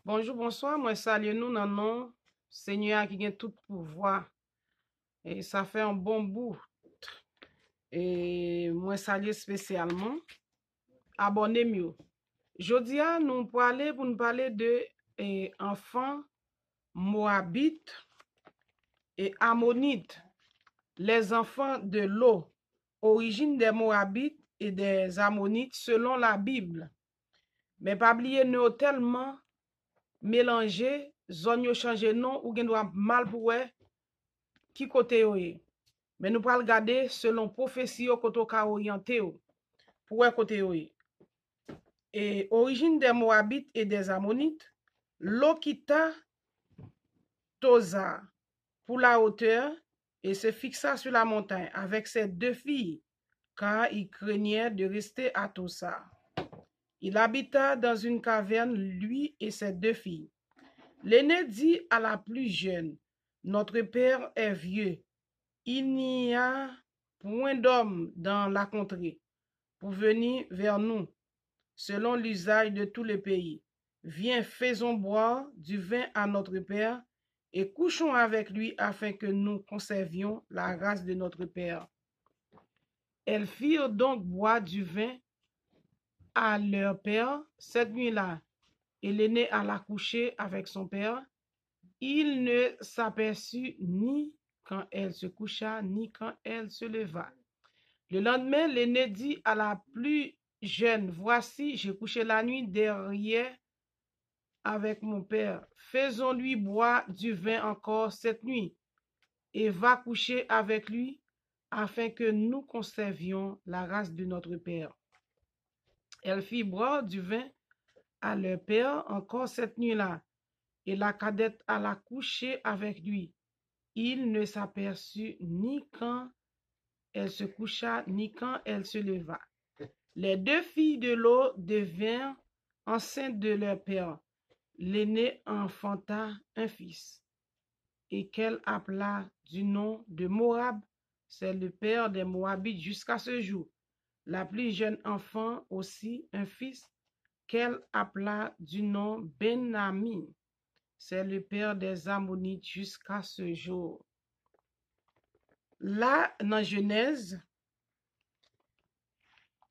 Bonjour, bonsoir. Moi, salue nous dans le nom Seigneur qui a tout pouvoir. Et ça fait un bon bout. Et moi, salue spécialement. Abonnez-vous. Jodia, nous pour nous parler de enfants moabites et ammonites, les enfants de l'eau, origine des moabites et des ammonites selon la Bible. Mais pas oublier, nous tellement mélangé, zone yo changé non ou gen doit mal pour qui côté yo est. Mais nous pral regarder selon prophétie yo koto ka orienté yo pour côté yo est. Et origine des Moabites et des Ammonites, l'eau quitta Tosa pour la hauteur et se fixa sur la montagne avec ses deux filles, car il craignait de rester à Tosa. Il habita dans une caverne, lui et ses deux filles. L'aîné dit à la plus jeune, notre père est vieux, il n'y a point d'homme dans la contrée pour venir vers nous, selon l'usage de tous les pays. Viens, faisons boire du vin à notre père et couchons avec lui afin que nous conservions la race de notre père. Elles firent donc boire du vin à leur père cette nuit-là, et l'aîné alla coucher avec son père. Il ne s'aperçut ni quand elle se coucha, ni quand elle se leva. Le lendemain, l'aîné dit à la plus jeune, voici, j'ai couché la nuit derrière avec mon père. Faisons-lui boire du vin encore cette nuit, et va coucher avec lui, afin que nous conservions la race de notre père. Elle fit boire du vin à leur père encore cette nuit-là, et la cadette alla coucher avec lui. Il ne s'aperçut ni quand elle se coucha, ni quand elle se leva. Les deux filles de l'eau devinrent enceintes de leur père. L'aînée enfanta un fils, et qu'elle appela du nom de Moab. C'est le père des Moabites jusqu'à ce jour. La plus jeune enfant aussi un fils, qu'elle appela du nom Ben-Ami. C'est le père des Ammonites jusqu'à ce jour. Là, dans Genèse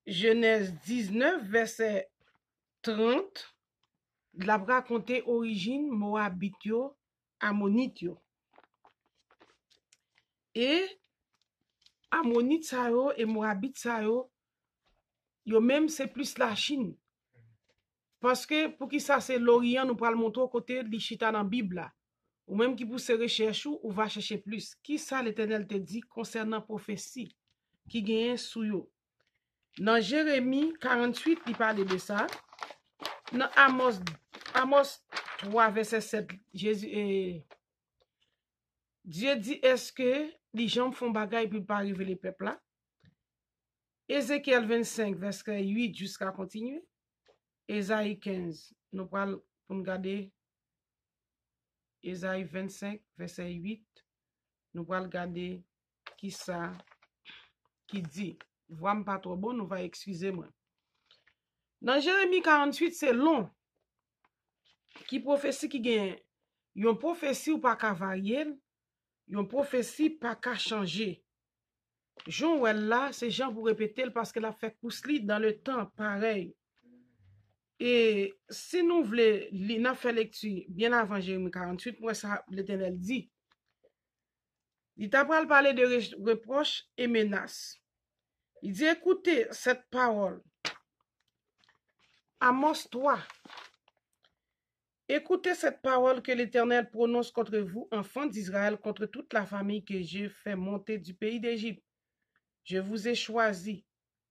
19, verset 30, la raconter origine Moabite yo, Ammonite yo. Et Ammonite sa yo et Moabite sa yo, yo même c'est plus la Chine. Parce que pour qui ça c'est l'Orient, nous pral montrer côté li chita dans Bible là. Ou même qui pousse recherche ou va chercher plus. Qui ça l'Éternel te dit concernant prophétie qui gagne sou yo. Dans Jérémie 48, il parle de ça. Dans Amos 3, verset 7, Dieu dit, est-ce que les gens font bagaille pour ne pas arriver les peuples là? Ézéchiel 25, verset 8 jusqu'à continuer. Ésaïe 15, nous parlons pour nous garder. Ésaïe 25, verset 8, nous allons regarder qui ça qui dit. Voix pas trop bon, nous va excusez-moi. Dans Jérémie 48, c'est long. Qui prophétie qui gagne. Yon prophétie ou pas qu'à varier, yon prophétie pas qu'à changer. Jean ou là, c'est Jean pour répéter parce qu'elle a fait cousli dans le temps pareil. Et si nous voulons, n'a fait lecture bien avant Jérémie 48, moi ça l'Éternel dit. Il t'a parlé de reproches et menaces. Il dit écoutez cette parole. Amos 3. Écoutez cette parole que l'Éternel prononce contre vous, enfants d'Israël, contre toute la famille que j'ai fait monter du pays d'Égypte. Je vous ai choisi,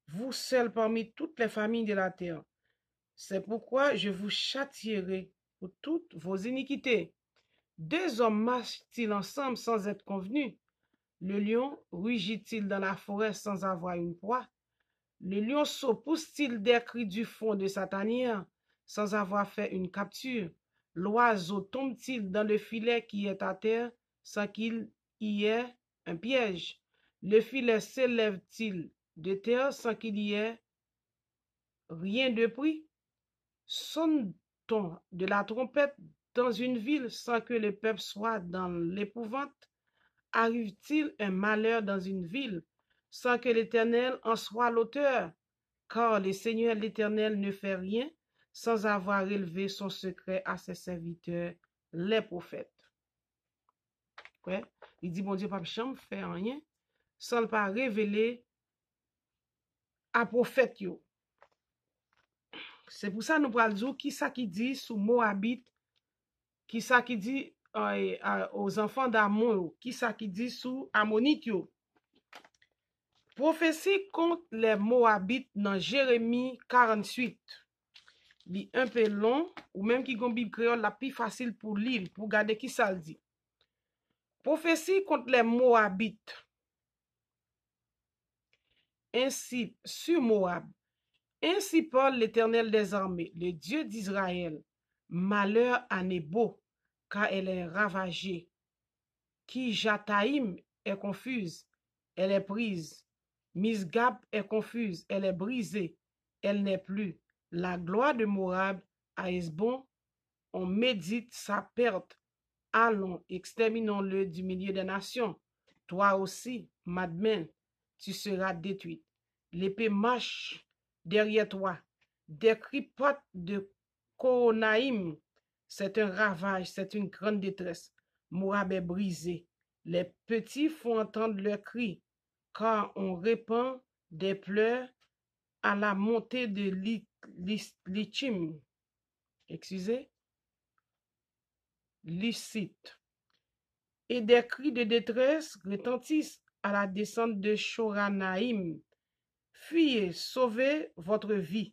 vous seuls parmi toutes les familles de la terre. C'est pourquoi je vous châtierai pour toutes vos iniquités. Deux hommes marchent-ils ensemble sans être convenus? Le lion rugit-il dans la forêt sans avoir une proie? Le lionceau pousse-t-il des cris du fond de sa tanière sans avoir fait une capture? L'oiseau tombe-t-il dans le filet qui est à terre sans qu'il y ait un piège? Le filet s'élève-t-il de terre sans qu'il y ait rien de pris? Sonne ton de la trompette dans une ville sans que le peuple soit dans l'épouvante? Arrive-t-il un malheur dans une ville sans que l'Éternel en soit l'auteur? Car le Seigneur l'Éternel ne fait rien sans avoir révélé son secret à ses serviteurs, les prophètes. Ouais. Il dit, bon Dieu, pas chambre fait rien sans le pas révéler à prophète yo. C'est pour ça nous pral dire qui ça qui dit sous Moabite, qui ça qui dit aux enfants d'Amon, qui ça qui dit sous Ammonite yo. Prophétie contre les Moabites dans Jérémie 48. Li un peu long, ou même qui gon Bible créole la plus facile pour lire, pour garder qui ça le dit. Prophétie contre les Moabites. Ainsi, sur Moab, ainsi parle l'Éternel des armées, le Dieu d'Israël. Malheur à Nebo, car elle est ravagée. Qui Jataïm est confuse, elle est prise. Misgab est confuse, elle est brisée, elle n'est plus. La gloire de Moab à Hesbon, on médite sa perte. Allons, exterminons-le du milieu des nations. Toi aussi, Madmen, tu seras détruite. L'épée marche derrière toi. Des cripotes de Coronaïm, c'est un ravage, c'est une grande détresse. Moab est brisé. Les petits font entendre leurs cris, car on répand des pleurs à la montée de Lichim. Excusez, Licite. Et des cris de détresse retentissent à la descente de Choranaïm. Fuyez, sauvez votre vie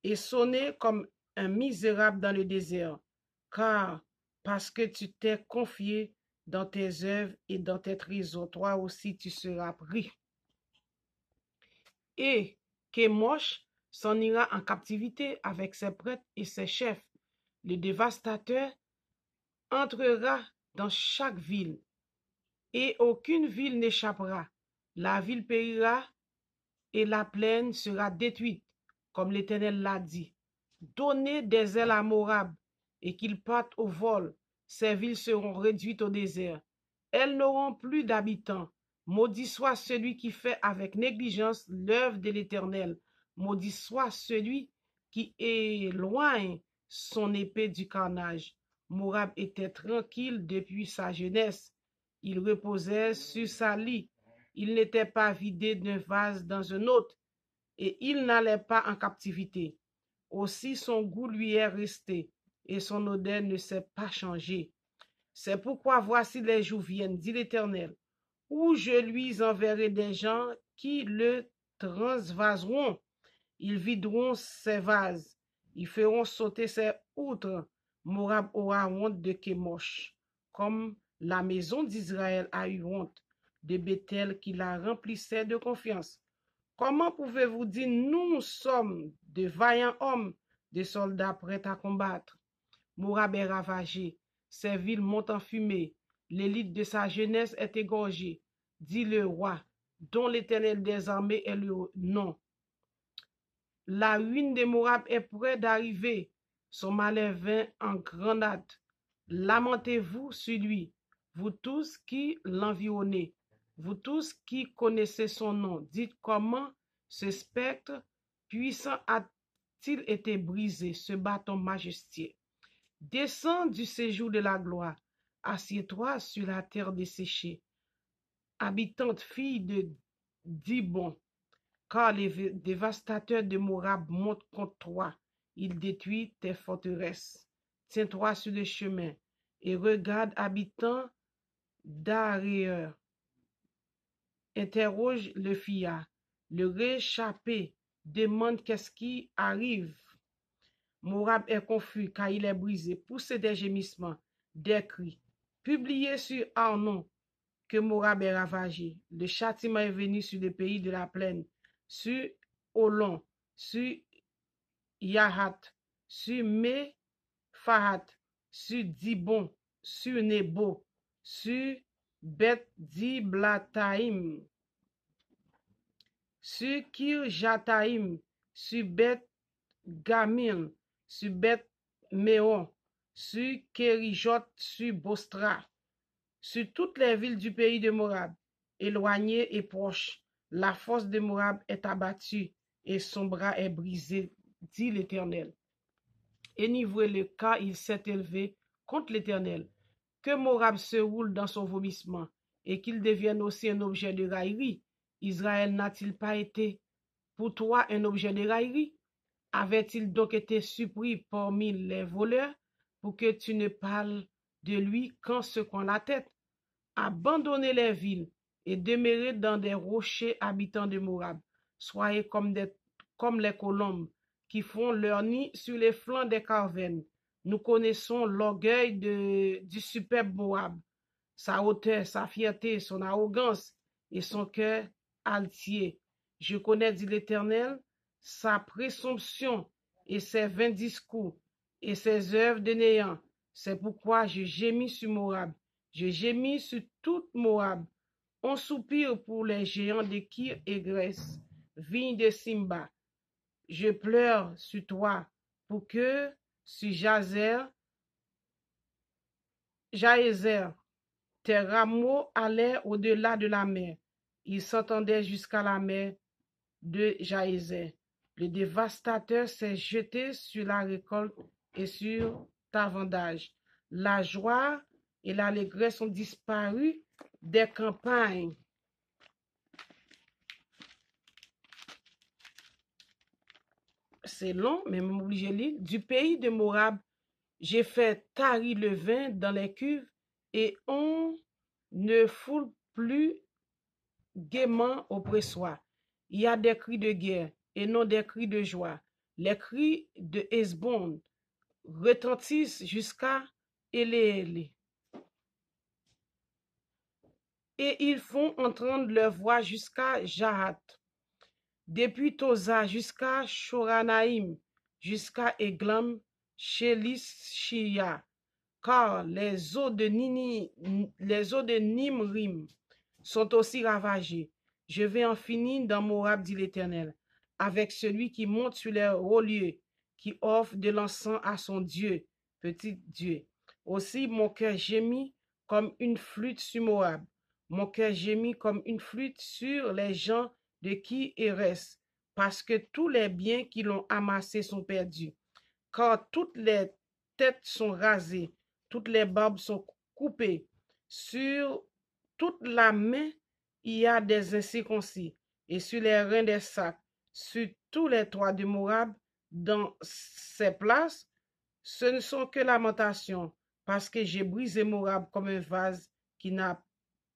et sonnez comme un misérable dans le désert, car parce que tu t'es confié dans tes œuvres et dans tes trésors, toi aussi tu seras pris. Et Kémosh s'en ira en captivité avec ses prêtres et ses chefs. Le dévastateur entrera dans chaque ville, et aucune ville n'échappera. La ville périra, et la plaine sera détruite, comme l'Éternel l'a dit. Donnez des ailes à Moab, et qu'il parte au vol. Ces villes seront réduites au désert. Elles n'auront plus d'habitants. Maudit soit celui qui fait avec négligence l'œuvre de l'Éternel. Maudit soit celui qui éloigne son épée du carnage. Moab était tranquille depuis sa jeunesse. Il reposait sur sa lit. Il n'était pas vidé d'un vase dans un autre, et il n'allait pas en captivité. Aussi son goût lui est resté, et son odeur ne s'est pas changée. C'est pourquoi voici les jours viennent, dit l'Éternel, où je lui enverrai des gens qui le transvaseront. Ils videront ses vases, ils feront sauter ses outres. Moab aura honte de Kémosh, comme la maison d'Israël a eu honte de Bethel qui la remplissait de confiance. Comment pouvez-vous dire, nous sommes de vaillants hommes, des soldats prêts à combattre? Moab est ravagé, ses villes montent en fumée, l'élite de sa jeunesse est égorgée, dit le roi, dont l'Éternel des armées est le nom. La ruine de Moab est près d'arriver, son malheur vint en grenade. Lamentez-vous sur lui, vous tous qui l'environnez. Vous tous qui connaissez son nom, dites comment ce spectre puissant a-t-il été brisé, ce bâton majestueux. Descends du séjour de la gloire, assieds-toi sur la terre desséchée, habitante fille de Dibon, car les dévastateurs de Moab montent contre toi, ils détruisent tes forteresses. Tiens-toi sur le chemin et regarde, habitant d'Aréeur. Interroge le fillard, le réchappé demande qu'est-ce qui arrive. Moab est confus car il est brisé, pousse des gémissements, des cris. Publiez sur Arnon que Moab est ravagé. Le châtiment est venu sur le pays de la plaine, sur Olon, sur Yahat, sur Mephahat, sur Dibon, sur Nebo, sur Beth-Diblataïm, sur Kirjataïm, sur Beth-Gamim, sur Méon, sur Kérijot, sur Bostra, sur toutes les villes du pays de Moab, éloignées et proches. La force de Moab est abattue et son bras est brisé, dit l'Éternel. Enivrez-le, car il s'est élevé contre l'Éternel. Que Moab se roule dans son vomissement et qu'il devienne aussi un objet de raillerie. Israël n'a-t-il pas été pour toi un objet de raillerie? Avait-il donc été surpris parmi les voleurs pour que tu ne parles de lui qu'en secouant la tête? Abandonnez les villes et demeurez dans des rochers, habitants de Moab. Soyez comme les colombes qui font leur nid sur les flancs des cavernes. Nous connaissons l'orgueil du superbe Moab, sa hauteur, sa fierté, son arrogance et son cœur altier. Je connais, dit l'Éternel, sa présomption et ses vains discours et ses œuvres de néant. C'est pourquoi je gémis sur Moab. Je gémis sur toute Moab. On soupire pour les géants de Kir et Grèce, vigne de Simba. Je pleure sur toi pour que sur Jazer, tes rameaux allaient au-delà de la mer. Ils s'entendaient jusqu'à la mer de Jaézer. Le dévastateur s'est jeté sur la récolte et sur ta vendage. La joie et l'allégresse ont disparu des campagnes. C'est long, mais je obligé de lire. Du pays de Moab, j'ai fait tarir le vin dans les cuves et on ne foule plus gaiement au pressoir. Il y a des cris de guerre et non des cris de joie. Les cris de Hesbon retentissent jusqu'à Éléélé. Et ils font entendre leur voix jusqu'à Jahat. Depuis Tosa jusqu'à Shoranaïm, jusqu'à Eglam, Shélishia, car les eaux de Nimrim sont aussi ravagées. Je vais en finir dans Moab, dit l'Éternel, avec celui qui monte sur les hauts lieux, qui offre de l'encens à son Dieu, petit Dieu. Aussi mon cœur gémit comme une flûte sur Moab. Mon cœur gémit comme une flûte sur les gens de qui reste, parce que tous les biens qui l'ont amassé sont perdus. Car toutes les têtes sont rasées, toutes les barbes sont coupées. Sur toute la main, il y a des incirconcis, et sur les reins des sacs, sur tous les toits de Moab, dans ces places, ce ne sont que lamentations, parce que j'ai brisé Moab comme un vase qui n'a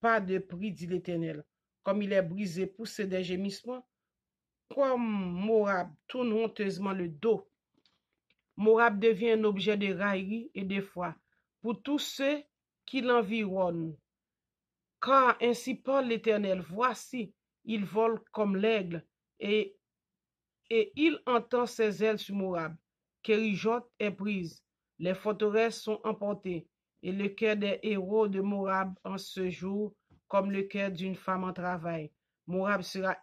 pas de prix, dit l'Éternel. Comme il est brisé, poussé des gémissements, comme Moab tourne honteusement le dos. Moab devient un objet de raillerie et de foi pour tous ceux qui l'environnent. Car ainsi parle l'Éternel, voici, il vole comme l'aigle, et il entend ses ailes sur Moab. Kérijot est prise, les forteresses sont emportées, et le cœur des héros de Moab en ce jour comme le cœur d'une femme en travail. Moab sera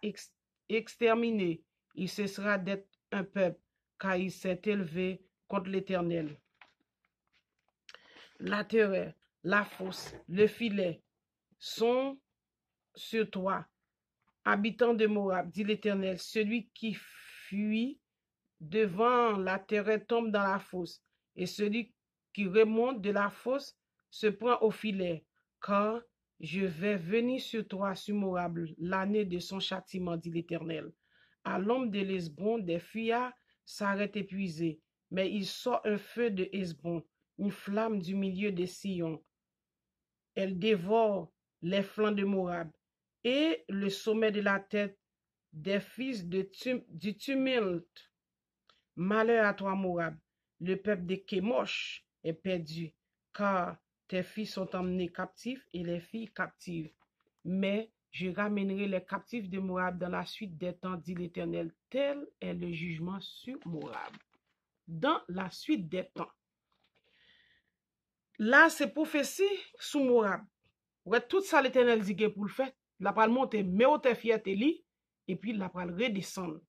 exterminé, il cessera d'être un peuple, car il s'est élevé contre l'Éternel. La terreur, la fosse, le filet sont sur toi, habitants de Moab, dit l'Éternel. Celui qui fuit devant la terreur tombe dans la fosse, et celui qui remonte de la fosse se prend au filet, car je vais venir sur toi, sur Moab, l'année de son châtiment, dit l'Éternel. À l'ombre de l'Hesbon, des fuyards s'arrêtent épuisés, mais il sort un feu de Hesbon, une flamme du milieu de Sion. Elle dévore les flancs de Moab et le sommet de la tête des fils du tumulte. Malheur à toi, Moab, le peuple de Kémosh est perdu, car tes fils sont emmenés captifs et les filles captives. Mais je ramènerai les captifs de Moab dans la suite des temps, dit l'Éternel. Tel est le jugement sur Moab. Dans la suite des temps. Là, c'est prophétie sur Moab. Ouais, tout ça, l'Éternel dit pour le faire. La pral monter, mais au te fierté et puis la pral redescendre.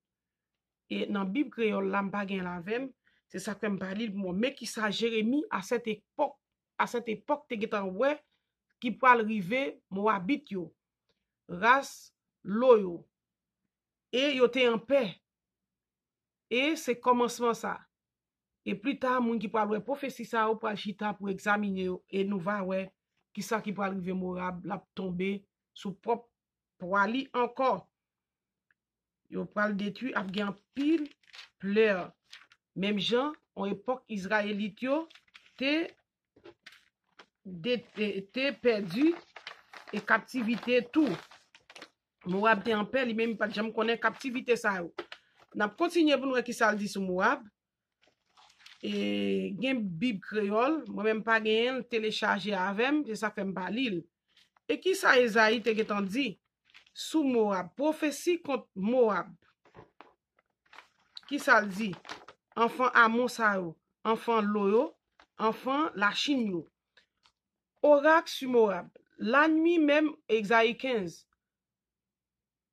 Et dans la Bible créole, là, m'pa gen la vem, C'est ça que me parle pour moi. Mais qui ça Jérémie à cette époque, te getan ouais, qui peut arriver Moabit yo, race loyo, et yo te en paix. Et c'est commencement ça. Et plus tard, moun qui parle prophétie ça ou pas chita pour examiner et nous va ouais qui ça qui peut arriver Moab la tomber sous propre poili encore. Yo pral détruit a gen pile pleur. Même gens en époque israélite yo te perdu et captivité tout. Moab te en paix, lui même pas jamais connaît captivité ça yo. N'a continuer pour nous qui ça dit sur Moab. Et gen Bible créole, moi-même pas gen télécharger avec, c'est ça fait m'pa lire. Et qui ça Esaïe te getan dit sous Moab, prophétie contre Moab. Qui ça dit? Enfant Amon sa yo, enfant Loyo, enfant la Chine yo. Oracle sur Moab. La nuit même, Esaïe 15.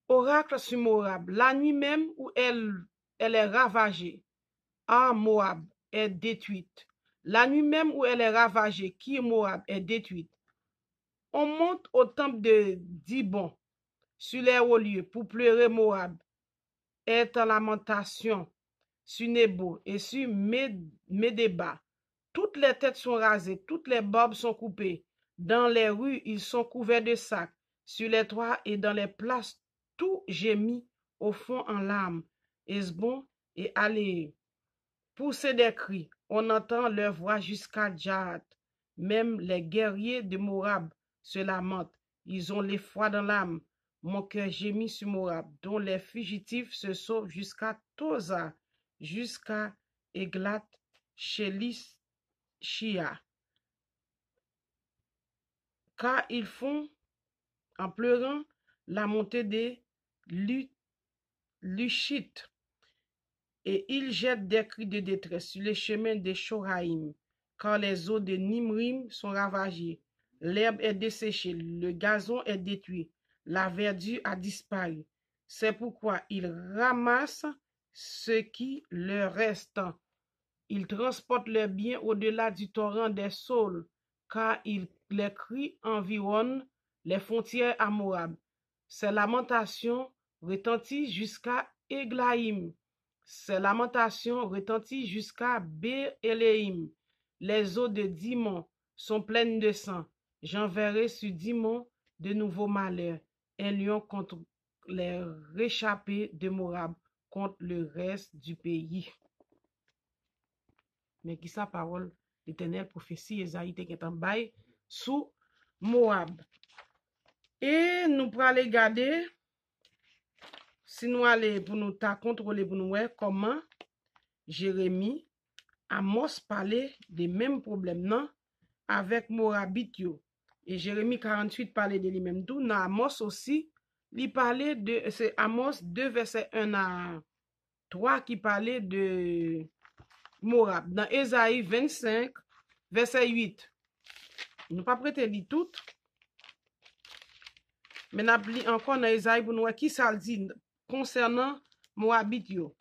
Oracle sur Moab. La nuit même où elle est ravagée. Ah, Moab est détruite. La nuit même où elle est ravagée, qui est Moab, est détruite. On monte au temple de Dibon, sur les hauts lieux, pour pleurer Moab. Est en lamentation sur Nebo et sur Medeba. Toutes les têtes sont rasées, toutes les barbes sont coupées. Dans les rues, ils sont couverts de sacs. Sur les toits et dans les places, tout gémit au fond en larmes. Esbon et Aléé. Pousser des cris, on entend leur voix jusqu'à Djahat. Même les guerriers de Moab se lamentent. Ils ont l'effroi dans l'âme. Mon cœur gémit sur Moab, dont les fugitifs se sauvent jusqu'à Tosa, jusqu'à Eglat Shélishia. Car ils font, en pleurant, la montée des Luchites. Et ils jettent des cris de détresse sur les chemins des Shoraïm, car les eaux de Nimrim sont ravagées. L'herbe est desséchée, le gazon est détruit, la verdure a disparu. C'est pourquoi ils ramassent ce qui leur reste. Ils transportent leurs biens au-delà du torrent des saules, car les cris environnent les frontières à Moab. Ces lamentations retentissent jusqu'à Eglaïm. Ces lamentations retentissent jusqu'à Bér-Eléim. Les eaux de Dimon sont pleines de sang. J'enverrai sur Dimon de nouveaux malheurs, un lion contre les réchappés de Moab, contre le reste du pays. Mais qui sa parole l'Éternel prophétie Esaïe te getan bay sous Moab. Et nous pour aller garder si nous allons pour nous ta contrôler pour nous voir comment Jérémie Amos parlait des mêmes problèmes non avec Moabit yo. Et Jérémie 48 parlait de lui-même tout. Dans Amos aussi, il parlait de c'est Amos 2 verset 1 à 3 qui parlait de Moab. Dans Esaïe 25 verset 8. Nous pas prêter lire tout. Mais n'a pli encore dans Esaïe pour nous qui ça dit concernant Moabit yo.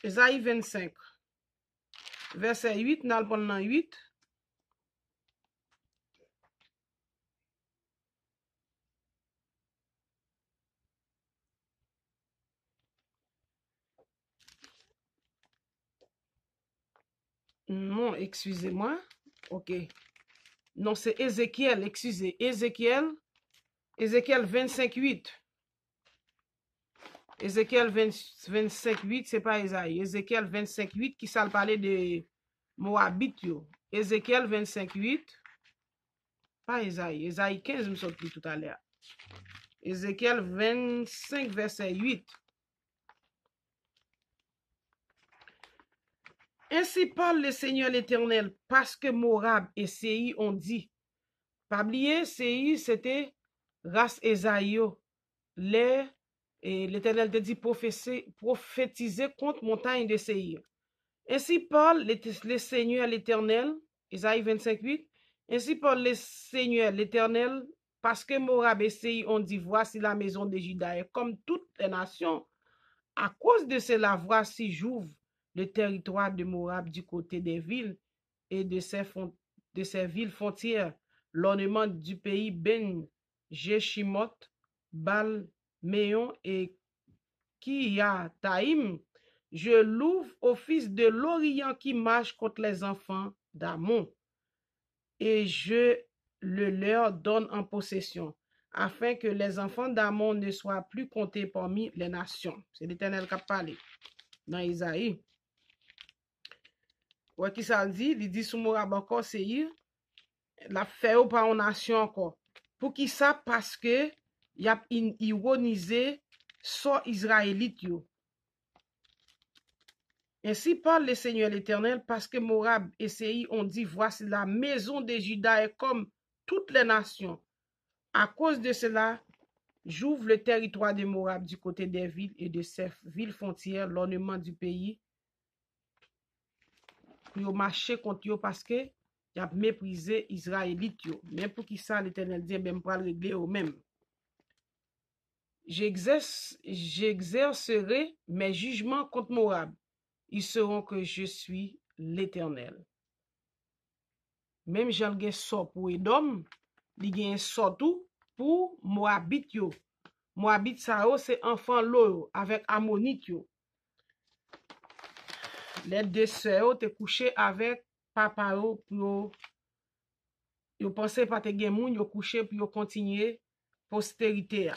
Esaïe 25 verset 8, nous allons dans 8. Non, excusez-moi. Ok. Non, c'est Ézéchiel, excusez. Ézéchiel 25, 8. Ézéchiel 25, 8, c'est pas Esaïe. Ézéchiel 25, 8 qui ça parler de Moabit yo. Ézéchiel 25, 8. Pas Esaïe. Esaïe 15, me sorti tout à l'heure. Ézéchiel 25, verset 8. Ainsi parle le Seigneur l'Éternel, parce que Moab et Séir ont dit. Pas oublier, Séir, c'était race Esaïo. L'Éternel te dit prophétiser contre montagne de Séir. Ainsi parle le Seigneur l'Éternel, Esaïe 25, 8. Ainsi parle le Seigneur l'Éternel, parce que Moab et Séir ont dit, voici la maison de Juda, et comme toutes les nations, à cause de cela, voici j'ouvre le territoire de Moab du côté des villes et de ses villes frontières, l'ornement du pays Ben Jeshimoth, Bal, Méon et Kiriataïm. Je l'ouvre aux fils de l'Orient qui marchent contre les enfants d'Amon, et je le leur donne en possession, afin que les enfants d'Amon ne soient plus comptés parmi les nations. C'est l'Éternel qui a parlé dans Isaïe. Ouais, qui ça dit? Il dit sous Moab encore, c'est la fait par une nation encore. Pour qui ça? Parce que il a ironisé sur Israélite yo. Ainsi parle le Seigneur l'Éternel, parce que Moab et Séir ont dit, voici la maison de Juda est comme toutes les nations. À cause de cela, j'ouvre le territoire de Moab du côté des villes et de ses villes frontières, l'ornement du pays, pour marcher contre eux parce que y a méprisé Israélite yo. Même pour qui ça l'Éternel dit, même pour le régler eux-mêmes. J'exercerai mes jugements contre Moab. Ils sauront que je suis l'Éternel. Même j'en gen sort pour Edom, li gen sort tout pour Moabit yo. Moabit ça c'est enfant lo avec Ammonite yo. Les deux sœurs te couché avec papa yo pour yo pensé pas te gen moun yo couché pour yo continuer postérité.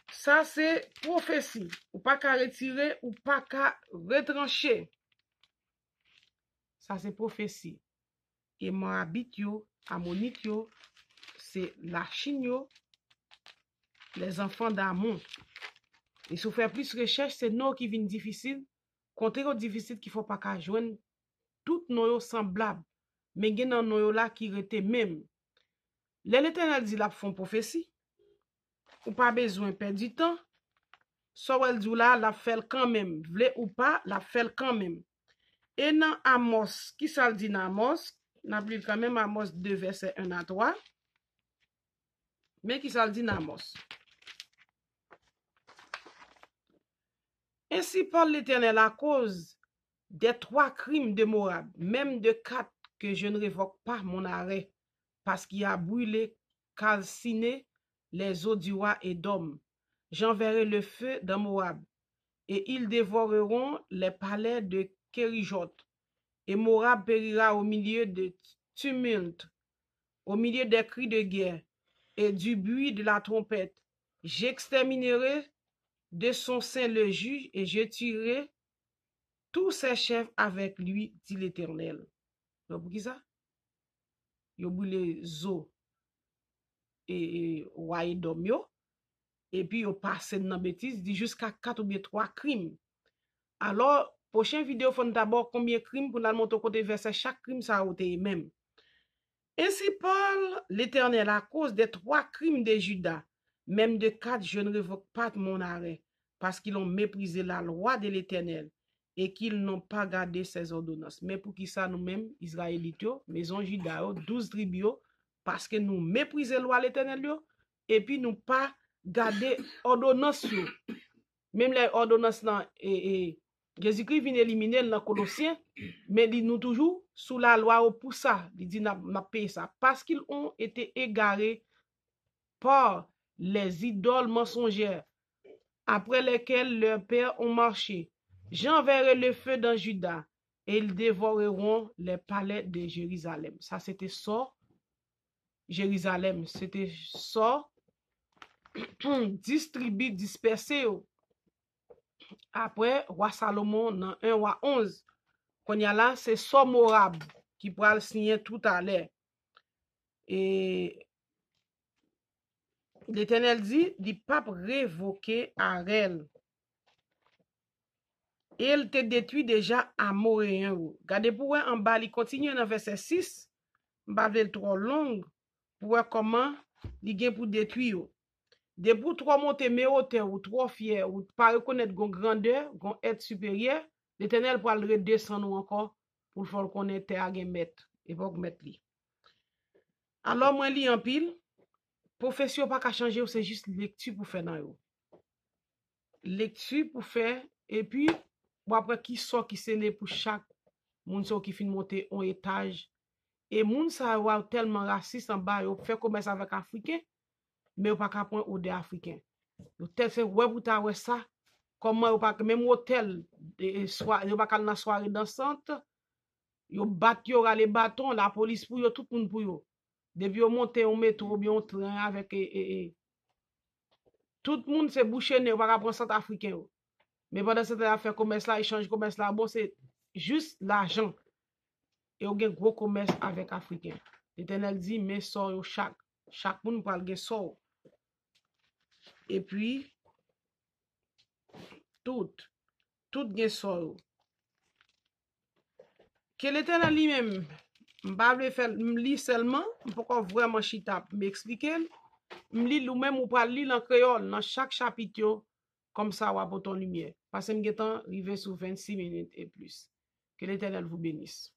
Ça c'est prophétie. Ou pas qu'à retirer ou pas qu'à retrancher. Ça c'est prophétie. Et Moabit yo, Ammonite yo, c'est la Chine yo, les enfants d'Amon. Et si vous faites plus de recherche, c'est nous qui viennent difficile. Contre difficile qu'il faut pas qu'à joindre toutes nos semblables. Mais il y a nos là qui étaient même. L'Éternel dit la font prophétie. Ou pas besoin de perdre du temps. So elle dit là, la fait quand même. Vle ou pas, la fait quand même. Et dans Amos, qui ça dit dans Amos? N'applique quand même Amos 2, verset 1 à 3. Mais qui ça dit dans Amos? Ainsi parle l'Éternel à cause des 3 crimes de Moab, même de 4 que je ne révoque pas mon arrêt, parce qu'il a brûlé, calciné les eaux du roi Édom. J'enverrai le feu dans Moab, et ils dévoreront les palais de Kérijot. Et Moab périra au milieu de tumulte, au milieu des cris de guerre et du bruit de la trompette. J'exterminerai de son sein le juge et je tuerai tous ses chefs avec lui, dit l'Éternel. Pour qui ça? Yo brûlé zo et roi Edom yo, et puis yo passé dans bêtise, dit jusqu'à 4 ou bien 3 crimes. Alors, prochaine vidéo, faut d'abord combien de crimes pour nous montrer côté verset chaque crime ça a été même. Ainsi parle l'Éternel à cause des 3 crimes de Juda, même de 4 je ne révoque pas mon arrêt, parce qu'ils ont méprisé la loi de l'Éternel et qu'ils n'ont pas gardé ses ordonnances. Mais pour qui ça nous-mêmes, Israélites, maison Juda, 12 tribus, parce que nous méprisons la loi de l'Éternel et puis nous pas garder ordonnances. Même les ordonnances là, Jésus-Christ vient éliminer dans Colossiens, mais il nous toujours sous la loi pour ça. Il dit n'a payé ça parce qu'ils ont été égarés par les idoles mensongères après lesquelles leurs pères ont marché. J'enverrai le feu dans Juda et ils dévoreront les palais de Jérusalem. Ça c'était ça. Jérusalem, c'était ça. Distribué, dispersé. Après, roi Salomon, dans 1 roi 11, qu'on y a là, c'est Somorab qui pourra le signer tout à l'heure. Et l'Éternel dit, du pape révoqué à elle. Et elle te détruit déjà à Moréen. Regardez pour en bas, il continue dans verset 6. M'bavle trop long pour voir comment il vient pour détruire. Des pour trop monter mes hauteurs ou trop fier ou pas reconnaître gon grandeur, gon être supérieur, l'Éternel pour le redescendre encore pour le faire connaître à gen mettre et pour mettre li. Alors moi li en pile, profession pas qu'à changer, c'est juste lecture pour faire dans yo. Lecture pour faire et puis Ou après qui sort qui scellé pour chaque moun so qui fin monter un étage. Et moun sa wa tellement raciste en bas, yo fait commerce avec africain, mais yo pas qu'à prendre au des africains. Yo tel fait ouais pour ta ouais ça. Comment yo pas même hôtel soir, yo pas qu'à dans soirée dansante. Yo bat yo les bâtons, la police pour yo, tout moun pour yo. Depuis yo monter au métro, bien au train avec tout le monde se bouché ne pas prendre centrafricain yo. Mais pendant cette affaire commerce là, échange commerce là, bon c'est juste l'argent. Et on a gros commerce avec africain. L'Éternel dit mais sort yo chaque monde parle gen sort. Et puis tout gen sort yo. Que l'Éternel lui-même m'pa faire m'li seulement, pourquoi vraiment chita m'expliquer. M'li ou même ou pas lire en créole dans chaque chapitre comme ça ou pour ton lumière. Parce que m'getan rivé sur 26 minutes et plus. Que l'Éternel vous bénisse.